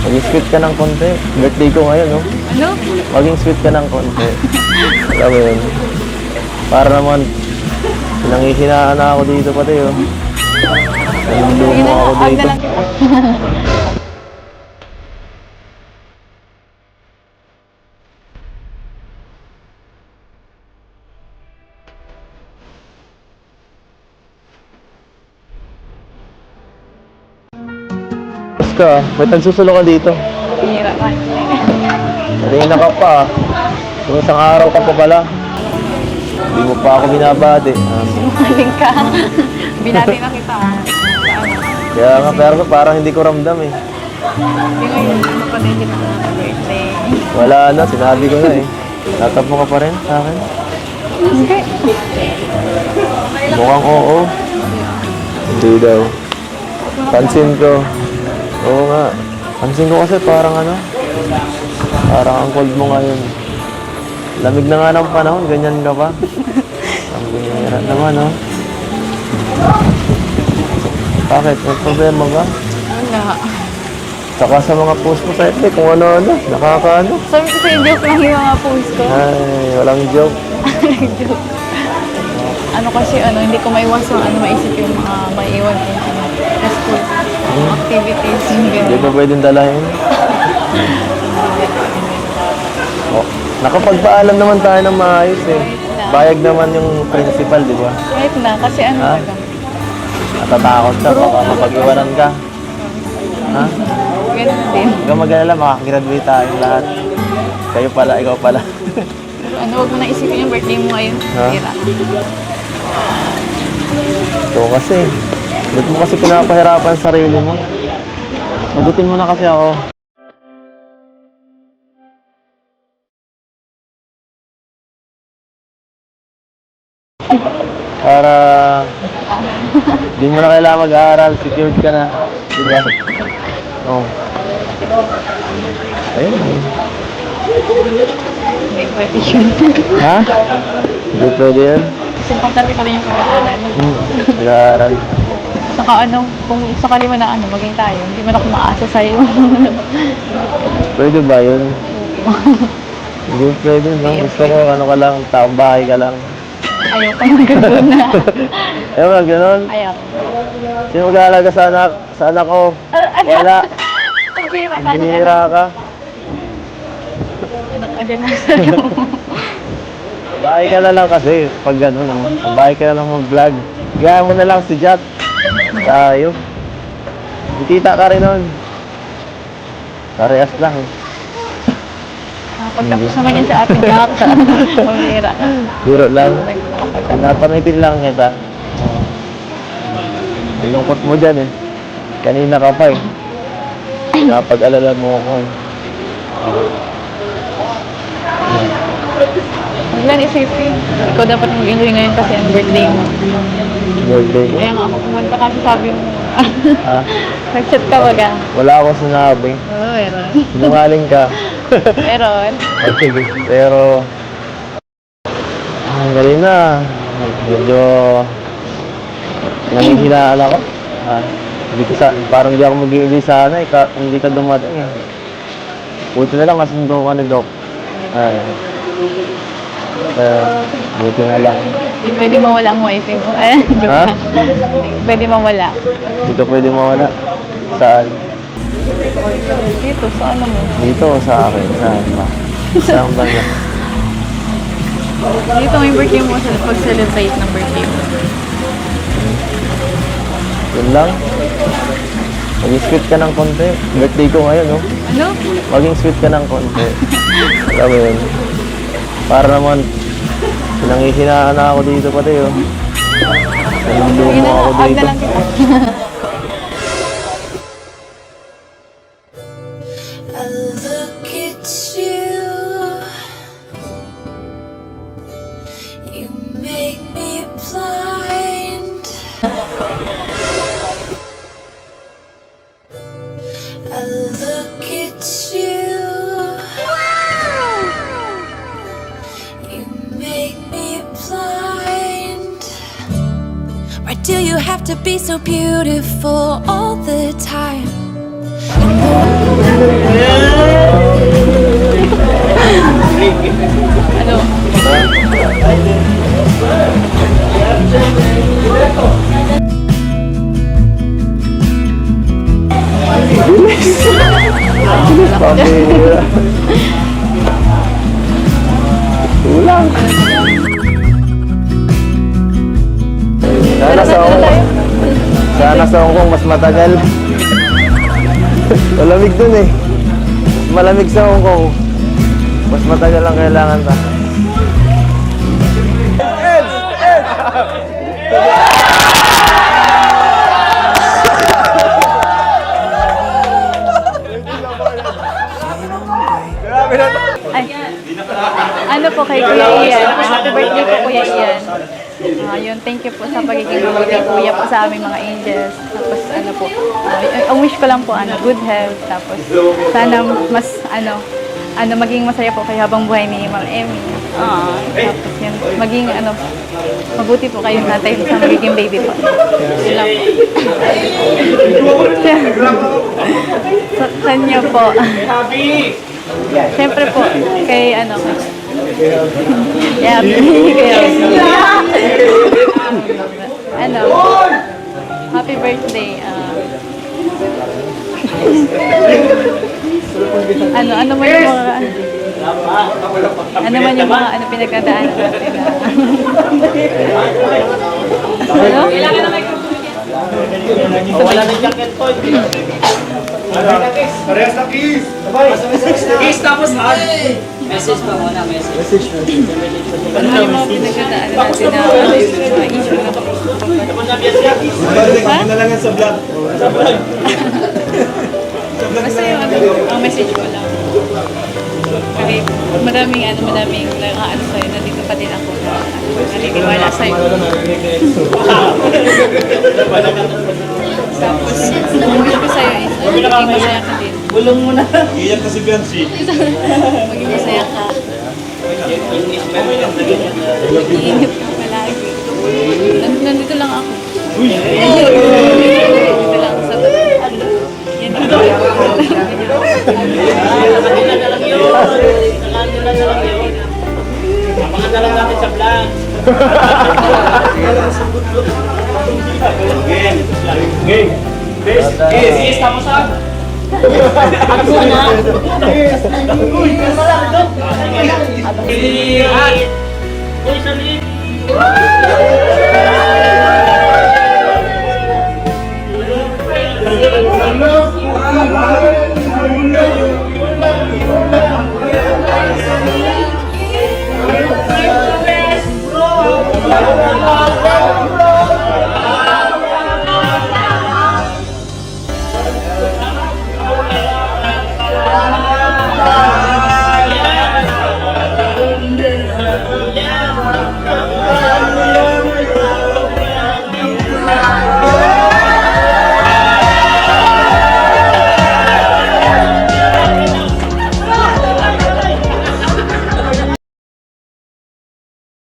Maging sweet ka ng konti. Birthday ko ngayon, no? Ano? Maging sweet ka ng konti. Alam mo yun? Para naman, pinanghihinaan na ako dito pati, oh. Nanulumo ako Huwag dito. na lang kita. Tapos ka, ba't nagsusulo ka dito? Hira ka. Kanina ka pa, ah. Yung isang araw ka pa pala. Hindi mo pa ako binabati. Sinungaling ka. Binati na kita. Kaya nga, pero parang hindi ko ramdam eh. Hindi ngayon, mapatay kita na birthday. Wala na, sinabi ko na eh. Tatampo ka pa rin sa akin? Hindi. Mukhang oo. Hindi daw. Pansin ko. Oo nga. Pansin ko kasi parang ano, parang ang cold mo ngayon. Lamig na nga ng panahon, ganyan ka pa. Ang binira naman, no? Bakit? May problema ba? Wala. Saka sa mga post mo sa FB, kung ano-ano, nakakaano. Sabi ko sa'yo, joke lang yung mga post ko. Ay, walang joke. Joke. Ano kasi, hindi ko maiwasan, maisip yung mga maiwan yung school activities. Yung Hindi pa pwedeng dalahin. Oh, nakapagpaalam naman tayo ng maayos eh. Bayag naman yung principal, di ba? Kahit na, kasi Ha? talaga. Natatakot ka, baka mapag-iwanan ka. Ha? Ganun din. Huwag kang mag-alala, makagraduate tayong lahat. Kayo pala, ikaw pala. Pero huwag mo na isipin yung birthday mo ngayon. Ha? Hira. Ito kasi. Ba't mo kasi pinapahirapan ang sarili mo? Magutin mo na kasi ako. Para di mo na kailangan mag-aaral, secured ka na. Diba? Oo. Ayun. Hindi pwede yun. Ha? Hindi pwede yan. Kasi importante pa rin yung pag-aaral. Mag-aaral. Saka kung sakali mo na maging tayo, hindi mo na ako maasa sa'yo. Pwede ba yun? Hindi pwede, no? Gusto ko, ka lang, taong bahay ka lang. Ayaw pa yung gano'n na. Ayaw nga, ganun. Ayaw. Sino mag-aalaga sa anak ko? Wala. Pag-hira ka na. Binihira ka. Ayan na sa'yo. Bahay ka na lang kasi, pag gano'n, no? Bahay ka na lang mag-vlog. Gaya mo na lang si Jat. Tayo. Ditita ka rin nun. Parehas lang. Pagtapos naman yan sa ating lahat. Pag-hira ka. Biro lang. Napamitin lang kita. Lungkot mo dyan eh. Kanina ka pa eh. Napag-alala mo ako eh. Huwag lang isipin. Ikaw dapat mag-enjoy ngayon kasi ang birthday mo. Birthday ko. Kaya nga ako kumanta kasi sabi mo. Ha? Nag-chat ka baga. Wala akong sinabi. Oo, meron. Sinungaling ka. Meron. Oh, sige. Pero, galing na. Medyo, nangihinaan ako. Hindi ko parang hindi ako mag-i-enjoy sana eh. Hindi ka dumating eh. Buti na lang kasundo ka ni Doc. Ay. Buti na lang. Hindi pwede mawala ang wifi mo. Joke Ha? lang. Hindi pwede mawala. Hindi ka pwede mawala. Saan? Dito, sa ano mo? Dito o sa akin? Saan ba? Saan ba yan? Dito yung birthday mo sa pag-celebrate ng birthday mo. Yun lang. Maging sweet ka ng konti. Birthday ko ngayon, no? Ano? Maging sweet ka ng konti. Alam mo yun? Para naman, pinanghihinaan na ako dito pati, oh. Nanulumo ako Huwag na dito. lang kita. I look at you, you make me blind. I look at you, you make me blind. Why do you have to be so beautiful all the time? You know Pambira. Kulang. Sana sa Hong Kong. Sana sa Hong Kong mas matagal. Malamig dun eh. Malamig sa Hong Kong. Mas matagal ang kailangan pa. Ay, ano po kay Kuya Ian? Happy birthday po Kuya Ian. Yun, thank you po sa pagiging mabuting kuya po sa aming mga angels. Tapos ano po, ang wish ko lang po, good health. Tapos sana mas, maging masaya po kayo habang buhay ni Ma'am Emmy. Tapos yun, maging, mabuti po kayong tatay sa magiging baby po. Yun lang po. Sa kanya po. Siyempre po, kay yeah, happy birthday. Ano man yung mga pinagkadaan natin Kailangan na Wala na jacket po. Parehas na kiss! Kiss tapos message pa muna, message. ano yung mga pinagkadaan natin na mga issue na Na lang yan sa vlog. basta yung ang message ko lang. Kasi maraming sa'yo, nandito pa din ako. Naniniwala sa'yo. Tapos, ang wish ko sa'yo is, maging masaya ka din. Bulong mo na. Iyak na si Biancy. Maging masaya ka. Iinip ka palagi. Nandito lang ako. Nandito lang sa yan dito. Nakakila na lang yun. Nakakila na lang yun. Abangan na lang natin sa vlog. Game. Kiss tapos ha. Ako na. Uy, wala na doon. Uy, salit. Hello!